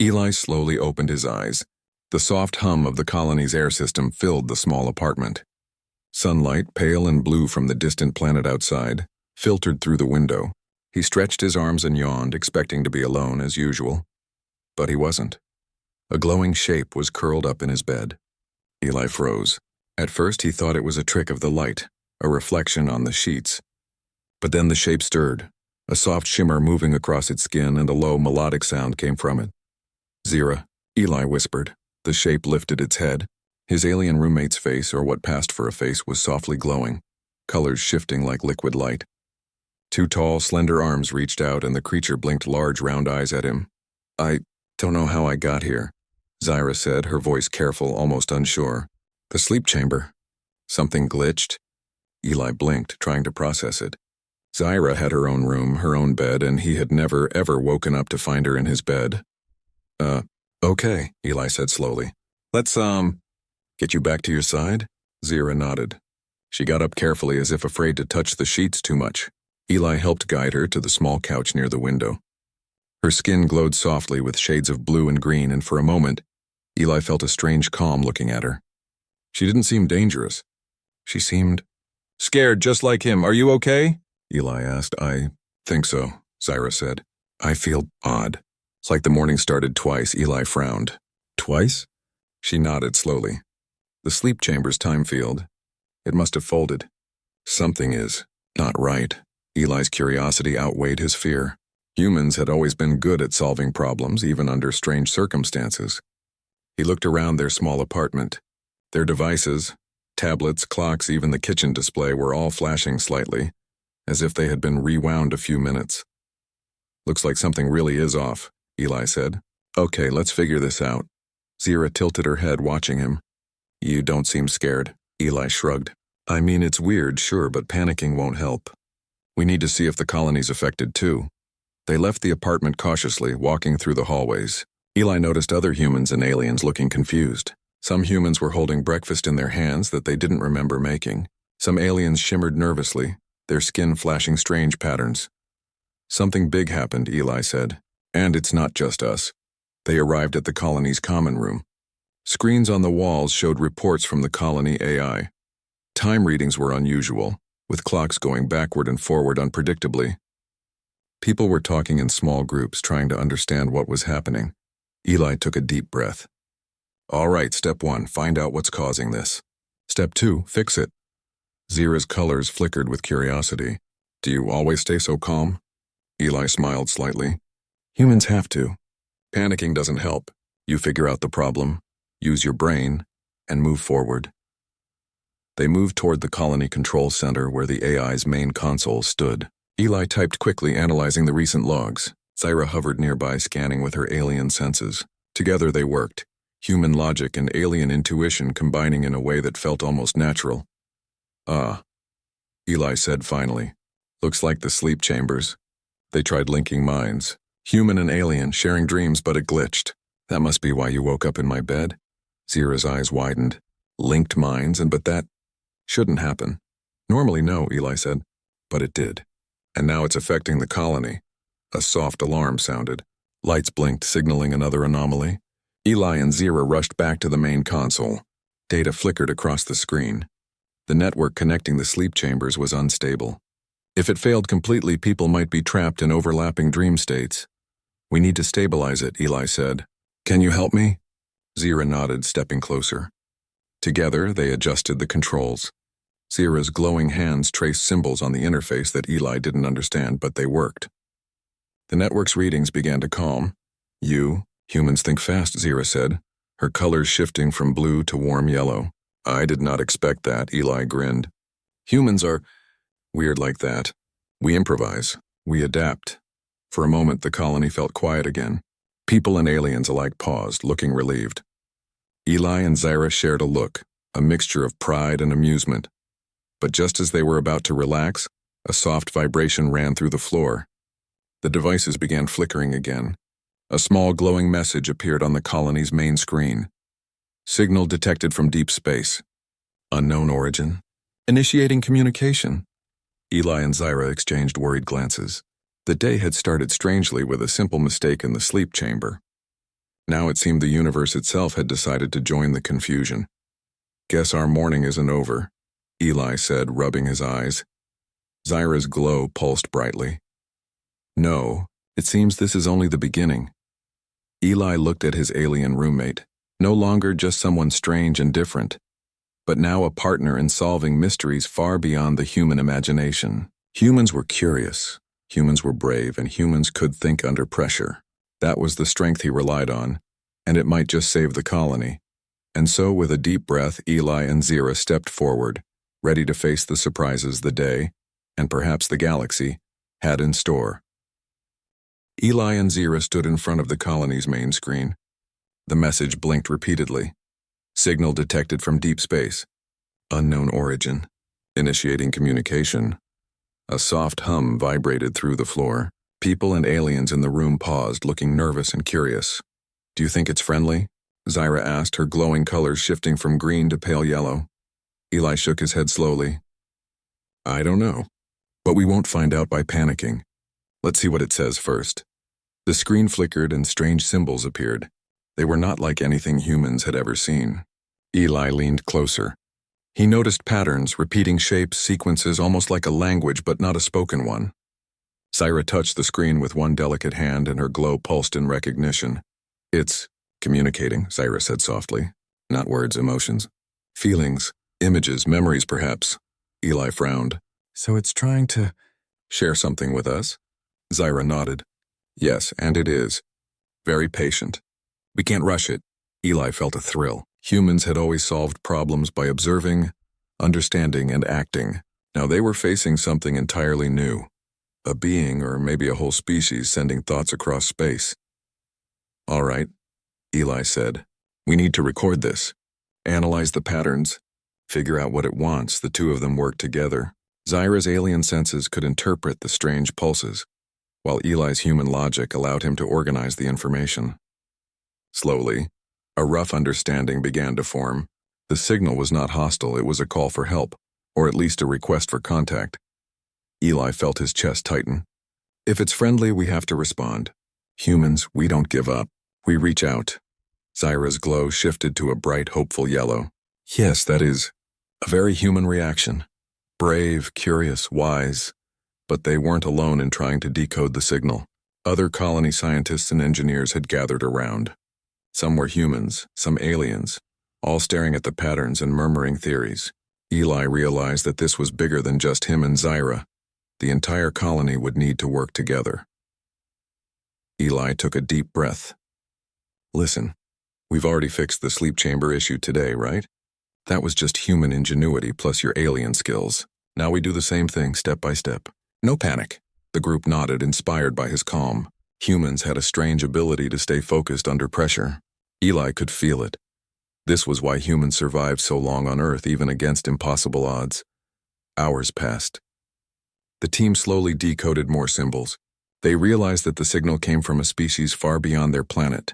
Eli slowly opened his eyes. The soft hum of the colony's air system filled the small apartment. Sunlight, pale and blue from the distant planet outside, filtered through the window. He stretched his arms and yawned, expecting to be alone as usual. But he wasn't. A glowing shape was curled up in his bed. Eli froze. At first he thought it was a trick of the light, a reflection on the sheets. But then the shape stirred, a soft shimmer moving across its skin, and a low melodic sound came from it. "Zira," Eli whispered. The shape lifted its head. His alien roommate's face, or what passed for a face, was softly glowing, colors shifting like liquid light. Two tall, slender arms reached out, and the creature blinked large, round eyes at him. "I don't know how I got here," Zira said, her voice careful, almost unsure. "The sleep chamber." Something glitched. Eli blinked, trying to process it. Zira had her own room, her own bed, and he had never, ever woken up to find her in his bed. Okay, Eli said slowly. "Let's, get you back to your side?" Zira nodded. She got up carefully, as if afraid to touch the sheets too much. Eli helped guide her to the small couch near the window. Her skin glowed softly with shades of blue and green, and for a moment, Eli felt a strange calm looking at her. She didn't seem dangerous. She seemed scared, just like him. "Are you okay?" Eli asked. "I think so," Zira said. "I feel odd." It's like the morning started twice. Eli frowned. "Twice?" She nodded slowly. "The sleep chamber's time field. It must have folded. Something is not right." Eli's curiosity outweighed his fear. Humans had always been good at solving problems, even under strange circumstances. He looked around their small apartment. Their devices, tablets, clocks, even the kitchen display were all flashing slightly, as if they had been rewound a few minutes. "Looks like something really is off," Eli said. "Okay, let's figure this out." Zira tilted her head, watching him. "You don't seem scared." Eli shrugged. "I mean, it's weird, sure, but panicking won't help. We need to see if the colony's affected too." They left the apartment cautiously, walking through the hallways. Eli noticed other humans and aliens looking confused. Some humans were holding breakfast in their hands that they didn't remember making. Some aliens shimmered nervously, their skin flashing strange patterns. "Something big happened," Eli said. "And it's not just us." They arrived at the colony's common room. Screens on the walls showed reports from the colony AI. Time readings were unusual, with clocks going backward and forward unpredictably. People were talking in small groups, trying to understand what was happening. Eli took a deep breath. "All right, step 1, find out what's causing this. Step 2, fix it." Zira's colors flickered with curiosity. "Do you always stay so calm?" Eli smiled slightly. "Humans have to. Panicking doesn't help. You figure out the problem, use your brain, and move forward." They moved toward the colony control center where the AI's main console stood. Eli typed quickly, analyzing the recent logs. Zira hovered nearby, scanning with her alien senses. Together they worked, human logic and alien intuition combining in a way that felt almost natural. "Ah," Eli said finally. "Looks like the sleep chambers." They tried linking minds. Human and alien, sharing dreams, but it glitched. "That must be why you woke up in my bed." Zira's eyes widened. "Linked minds, but that shouldn't happen." "Normally no," Eli said. "But it did. And now it's affecting the colony." A soft alarm sounded. Lights blinked, signaling another anomaly. Eli and Zira rushed back to the main console. Data flickered across the screen. The network connecting the sleep chambers was unstable. If it failed completely, people might be trapped in overlapping dream states. "We need to stabilize it," Eli said. "Can you help me?" Zira nodded, stepping closer. Together, they adjusted the controls. Zira's glowing hands traced symbols on the interface that Eli didn't understand, but they worked. The network's readings began to calm. Humans think fast," Zira said, her colors shifting from blue to warm yellow. "I did not expect that," Eli grinned. "Humans are weird like that. We improvise. We adapt." For a moment, the colony felt quiet again. People and aliens alike paused, looking relieved. Eli and Zira shared a look, a mixture of pride and amusement. But just as they were about to relax, a soft vibration ran through the floor. The devices began flickering again. A small glowing message appeared on the colony's main screen. "Signal detected from deep space. Unknown origin. Initiating communication." Eli and Zira exchanged worried glances. The day had started strangely with a simple mistake in the sleep chamber. Now it seemed the universe itself had decided to join the confusion. "Guess our morning isn't over," Eli said, rubbing his eyes. Zyra's glow pulsed brightly. "No, it seems this is only the beginning." Eli looked at his alien roommate, no longer just someone strange and different, but now a partner in solving mysteries far beyond the human imagination. Humans were curious, humans were brave, and humans could think under pressure. That was the strength he relied on, and it might just save the colony. And so, with a deep breath, Eli and Zyra stepped forward, ready to face the surprises the day, and perhaps the galaxy, had in store. Eli and Zyra stood in front of the colony's main screen. The message blinked repeatedly. Signal detected from deep space. Unknown origin. Initiating communication. A soft hum vibrated through the floor. People and aliens in the room paused, looking nervous and curious. "Do you think it's friendly?" Zyra asked, her glowing colors shifting from green to pale yellow. Eli shook his head slowly. "I don't know. But we won't find out by panicking. Let's see what it says first." The screen flickered and strange symbols appeared. They were not like anything humans had ever seen. Eli leaned closer. He noticed patterns, repeating shapes, sequences, almost like a language but not a spoken one. Zyra touched the screen with one delicate hand and her glow pulsed in recognition. "It's communicating," Zyra said softly. "Not words, emotions. Feelings, images, memories perhaps." Eli frowned. "So it's trying to share something with us?" Zyra nodded. "Yes, and it is. Very patient. We can't rush it." Eli felt a thrill. Humans had always solved problems by observing, understanding, and acting. Now they were facing something entirely new. A being, or maybe a whole species, sending thoughts across space. "All right," Eli said. "We need to record this. Analyze the patterns. Figure out what it wants." The two of them worked together. Zyra's alien senses could interpret the strange pulses, while Eli's human logic allowed him to organize the information. Slowly, a rough understanding began to form. The signal was not hostile, it was a call for help, or at least a request for contact. Eli felt his chest tighten. "If it's friendly, we have to respond. Humans, we don't give up. We reach out." Zyra's glow shifted to a bright, hopeful yellow. "Yes, that is a very human reaction. Brave, curious, wise. But they weren't alone in trying to decode the signal. Other colony scientists and engineers had gathered around. Some were humans, some aliens, all staring at the patterns and murmuring theories. Eli realized that this was bigger than just him and Zyra. The entire colony would need to work together. Eli took a deep breath. "Listen, we've already fixed the sleep chamber issue today, right? That was just human ingenuity plus your alien skills. Now we do the same thing step by step. No panic." The group nodded, inspired by his calm. Humans had a strange ability to stay focused under pressure. Eli could feel it. This was why humans survived so long on Earth, even against impossible odds. Hours passed. The team slowly decoded more symbols. They realized that the signal came from a species far beyond their planet,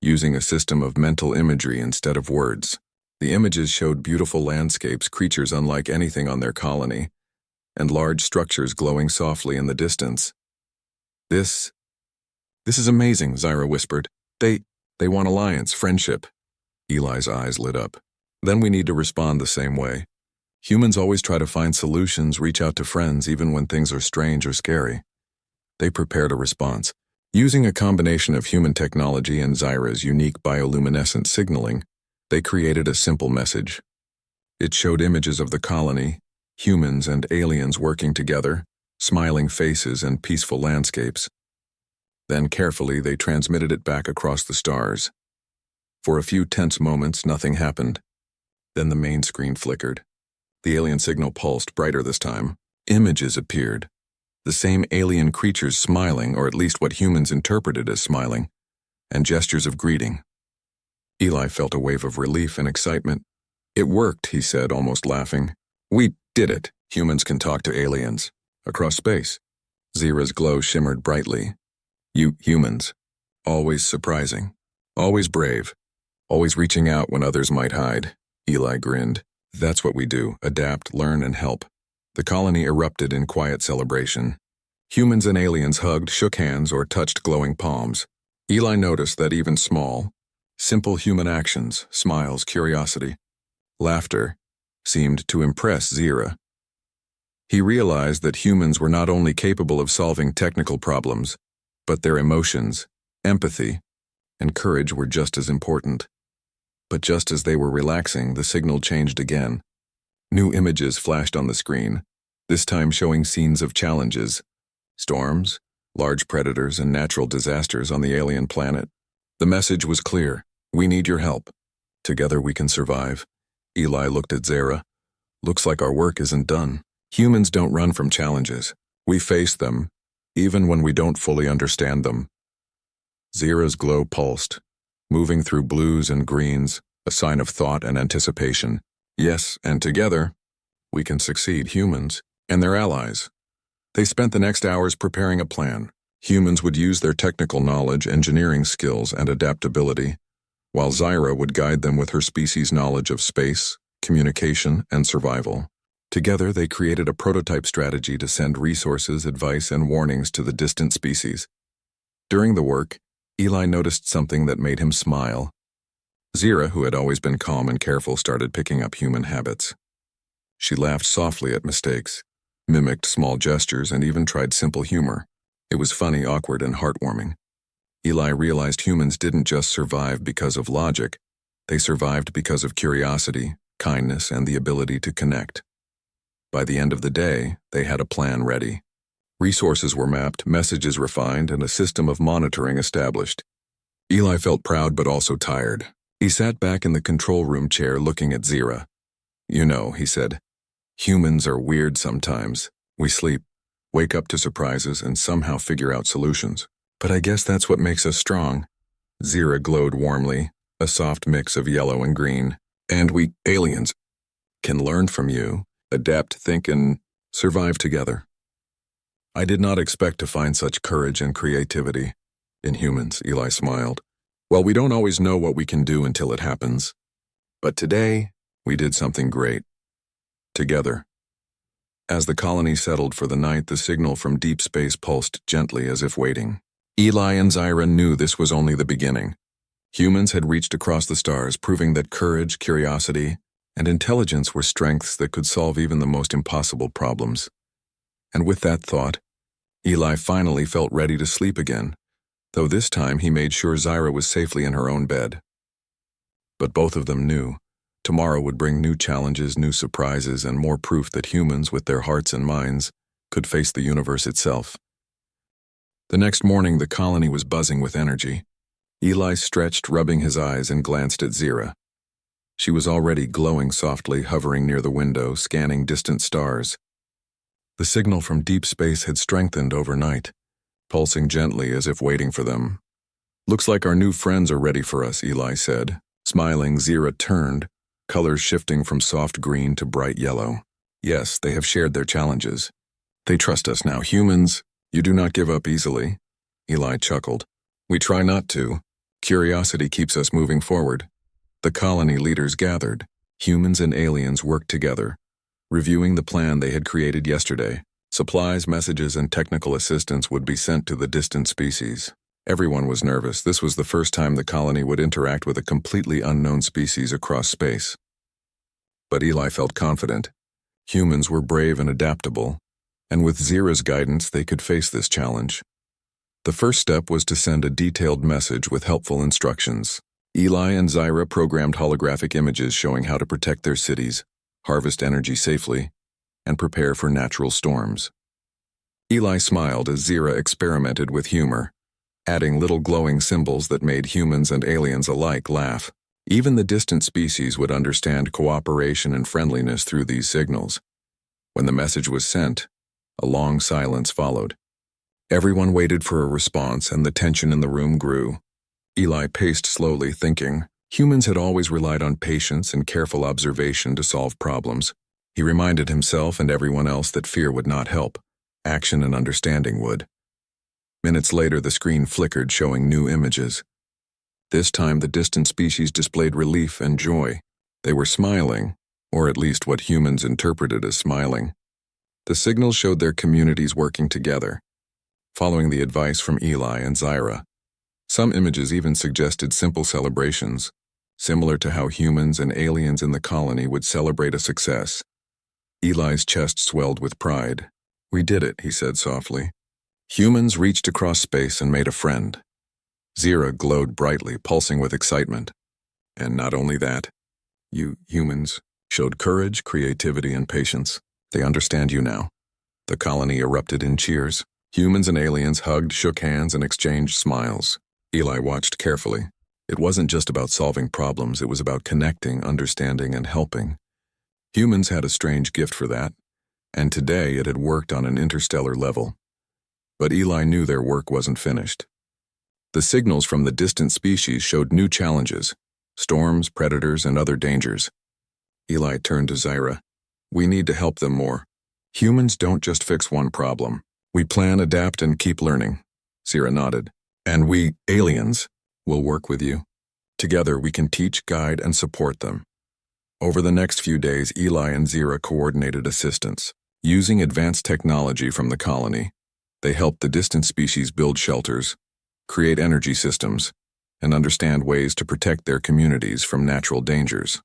using a system of mental imagery instead of words. The images showed beautiful landscapes, creatures unlike anything on their colony, and large structures glowing softly in the distance. This is amazing," Zyra whispered. They want alliance, friendship." Eli's eyes lit up. "Then we need to respond the same way. Humans always try to find solutions, reach out to friends, even when things are strange or scary." They prepared a response. Using a combination of human technology and Zyra's unique bioluminescent signaling, they created a simple message. It showed images of the colony, humans and aliens working together, smiling faces and peaceful landscapes. Then carefully they transmitted it back across the stars. For a few tense moments, nothing happened. Then the main screen flickered. The alien signal pulsed, brighter this time. Images appeared. The same alien creatures smiling, or at least what humans interpreted as smiling, and gestures of greeting. Eli felt a wave of relief and excitement. "It worked," he said, almost laughing. "We did it. Humans can talk to aliens. Across space." Zyra's glow shimmered brightly. "You humans. Always surprising. Always brave. Always reaching out when others might hide." Eli grinned. "That's what we do. Adapt, learn, and help." The colony erupted in quiet celebration. Humans and aliens hugged, shook hands, or touched glowing palms. Eli noticed that even small, simple human actions, smiles, curiosity, laughter, seemed to impress Zira. He realized that humans were not only capable of solving technical problems, but their emotions, empathy, and courage were just as important. But just as they were relaxing, the signal changed again. New images flashed on the screen, this time showing scenes of challenges, storms, large predators, and natural disasters on the alien planet. The message was clear: we need your help. Together we can survive. Eli looked at Zara. Looks like our work isn't done. Humans don't run from challenges. We face them, even when we don't fully understand them. Zara's glow pulsed, moving through blues and greens, a sign of thought and anticipation. Yes, and together, we can succeed, humans and their allies. They spent the next hours preparing a plan. Humans would use their technical knowledge, engineering skills, and adaptability, while Zyra would guide them with her species' knowledge of space, communication, and survival. Together, they created a prototype strategy to send resources, advice, and warnings to the distant species. During the work, Eli noticed something that made him smile. Zira, who had always been calm and careful, started picking up human habits. She laughed softly at mistakes, mimicked small gestures, and even tried simple humor. It was funny, awkward, and heartwarming. Eli realized humans didn't just survive because of logic. They survived because of curiosity, kindness, and the ability to connect. By the end of the day, they had a plan ready. Resources were mapped, messages refined, and a system of monitoring established. Eli felt proud but also tired. He sat back in the control room chair looking at Zira. "You know," he said, "humans are weird sometimes. We sleep, wake up to surprises, and somehow figure out solutions. But I guess that's what makes us strong." Zira glowed warmly, a soft mix of yellow and green. "And we, aliens, can learn from you, adapt, think, and survive together." "I did not expect to find such courage and creativity in humans," Eli smiled. "Well, we don't always know what we can do until it happens. But today, we did something great. Together." As the colony settled for the night, the signal from deep space pulsed gently as if waiting. Eli and Zyra knew this was only the beginning. Humans had reached across the stars, proving that courage, curiosity, and intelligence were strengths that could solve even the most impossible problems. And with that thought, Eli finally felt ready to sleep again, though this time he made sure Zyra was safely in her own bed. But both of them knew tomorrow would bring new challenges, new surprises, and more proof that humans, with their hearts and minds, could face the universe itself. The next morning, the colony was buzzing with energy. Eli stretched, rubbing his eyes, and glanced at Zyra. She was already glowing softly, hovering near the window, scanning distant stars. The signal from deep space had strengthened overnight, pulsing gently as if waiting for them. "Looks like our new friends are ready for us," Eli said. Smiling, Zyra turned, colors shifting from soft green to bright yellow. "Yes, they have shared their challenges. They trust us now. Humans, you do not give up easily." Eli chuckled. "We try not to. Curiosity keeps us moving forward." The colony leaders gathered. Humans and aliens worked together, reviewing the plan they had created yesterday. Supplies, messages, and technical assistance would be sent to the distant species. Everyone was nervous. This was the first time the colony would interact with a completely unknown species across space. But Eli felt confident. Humans were brave and adaptable, and with Zyra's guidance they could face this challenge. The first step was to send a detailed message with helpful instructions. Eli and Zyra programmed holographic images showing how to protect their cities, harvest energy safely, and prepare for natural storms. Eli smiled as Zyra experimented with humor, adding little glowing symbols that made humans and aliens alike laugh. Even the distant species would understand cooperation and friendliness through these signals. When the message was sent, a long silence followed. Everyone waited for a response, and the tension in the room grew. Eli paced slowly, thinking. Humans had always relied on patience and careful observation to solve problems. He reminded himself and everyone else that fear would not help. Action and understanding would. Minutes later, the screen flickered, showing new images. This time, the distant species displayed relief and joy. They were smiling, or at least what humans interpreted as smiling. The signals showed their communities working together, following the advice from Eli and Zyra. Some images even suggested simple celebrations, similar to how humans and aliens in the colony would celebrate a success. Eli's chest swelled with pride. "We did it," he said softly. "Humans reached across space and made a friend." Zira glowed brightly, pulsing with excitement. "And not only that, you humans showed courage, creativity, and patience. They understand you now." The colony erupted in cheers. Humans and aliens hugged, shook hands, and exchanged smiles. Eli watched carefully. It wasn't just about solving problems, it was about connecting, understanding, and helping. Humans had a strange gift for that, and today it had worked on an interstellar level. But Eli knew their work wasn't finished. The signals from the distant species showed new challenges: storms, predators, and other dangers. Eli turned to Zira. "We need to help them more. Humans don't just fix one problem. We plan, adapt, and keep learning." Zira nodded. "And we, aliens, will work with you. Together we can teach, guide, and support them." Over the next few days, Eli and Zira coordinated assistance. Using advanced technology from the colony, they helped the distant species build shelters, create energy systems, and understand ways to protect their communities from natural dangers.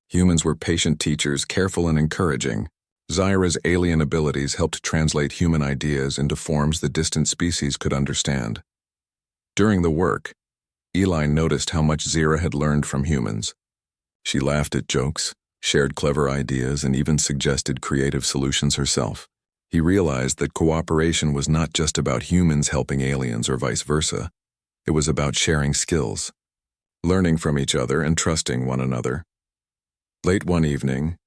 Humans were patient teachers, careful and encouraging. Zira's alien abilities helped translate human ideas into forms the distant species could understand. During the work, Eli noticed how much Zira had learned from humans. She laughed at jokes, shared clever ideas, and even suggested creative solutions herself. He realized that cooperation was not just about humans helping aliens or vice versa. It was about sharing skills, learning from each other, and trusting one another. Late one evening,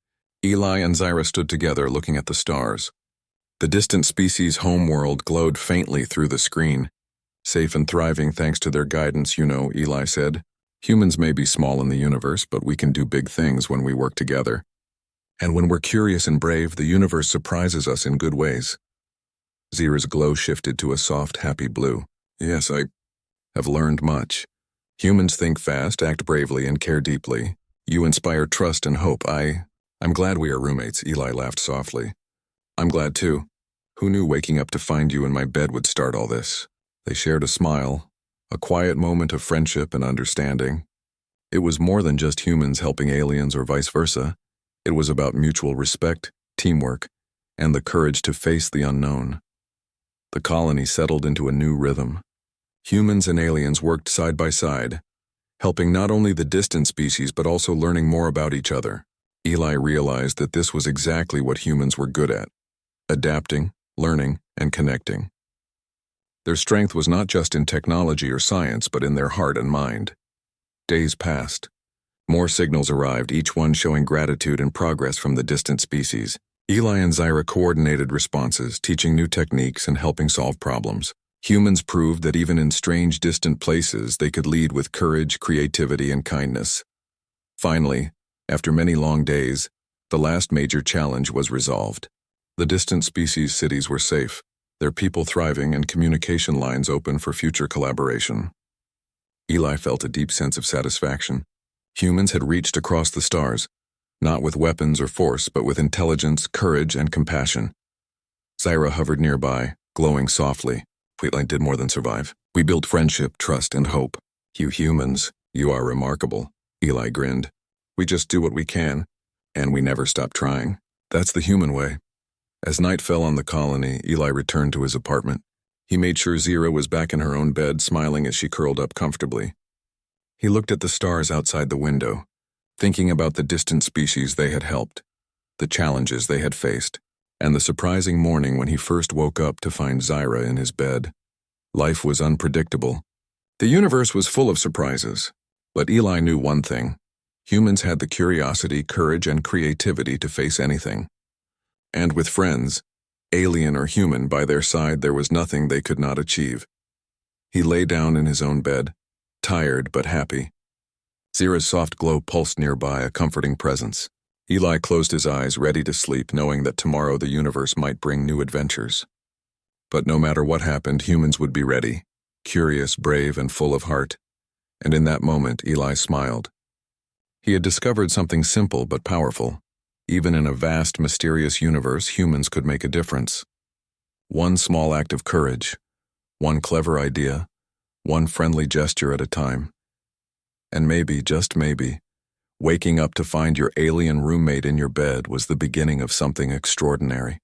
Eli and Zira stood together looking at the stars. The distant species' homeworld glowed faintly through the screen. "Safe and thriving thanks to their guidance, you know," Eli said. "Humans may be small in the universe, but we can do big things when we work together. And when we're curious and brave, the universe surprises us in good ways." Zira's glow shifted to a soft, happy blue. "Yes, I have learned much. Humans think fast, act bravely, and care deeply. You inspire trust and hope. I'm glad we are roommates," Eli laughed softly. "I'm glad too. Who knew waking up to find you in my bed would start all this?" They shared a smile, a quiet moment of friendship and understanding. It was more than just humans helping aliens or vice versa. It was about mutual respect, teamwork, and the courage to face the unknown. The colony settled into a new rhythm. Humans and aliens worked side by side, helping not only the distant species but also learning more about each other. Eli realized that this was exactly what humans were good at: adapting, learning, and connecting. Their strength was not just in technology or science, but in their heart and mind. Days passed. More signals arrived, each one showing gratitude and progress from the distant species. Eli and Zira coordinated responses, teaching new techniques and helping solve problems. Humans proved that even in strange, distant places, they could lead with courage, creativity, and kindness. Finally, after many long days, the last major challenge was resolved. The distant species' cities were safe, their people thriving, and communication lines open for future collaboration. Eli felt a deep sense of satisfaction. Humans had reached across the stars, not with weapons or force, but with intelligence, courage, and compassion. Zira hovered nearby, glowing softly. "We did more than survive. We built friendship, trust, and hope. You humans, you are remarkable." Eli grinned. "We just do what we can, and we never stop trying. That's the human way." As night fell on the colony, Eli returned to his apartment. He made sure Zira was back in her own bed, smiling as she curled up comfortably. He looked at the stars outside the window, thinking about the distant species they had helped, the challenges they had faced, and the surprising morning when he first woke up to find Zira in his bed. Life was unpredictable. The universe was full of surprises, but Eli knew one thing: humans had the curiosity, courage, and creativity to face anything. And with friends, alien or human, by their side, there was nothing they could not achieve. He lay down in his own bed, tired but happy. Zira's soft glow pulsed nearby, a comforting presence. Eli closed his eyes, ready to sleep, knowing that tomorrow the universe might bring new adventures. But no matter what happened, humans would be ready, curious, brave, and full of heart. And in that moment, Eli smiled. He had discovered something simple but powerful. Even in a vast, mysterious universe, humans could make a difference. One small act of courage, one clever idea, one friendly gesture at a time. And maybe, just maybe, waking up to find your alien roommate in your bed was the beginning of something extraordinary.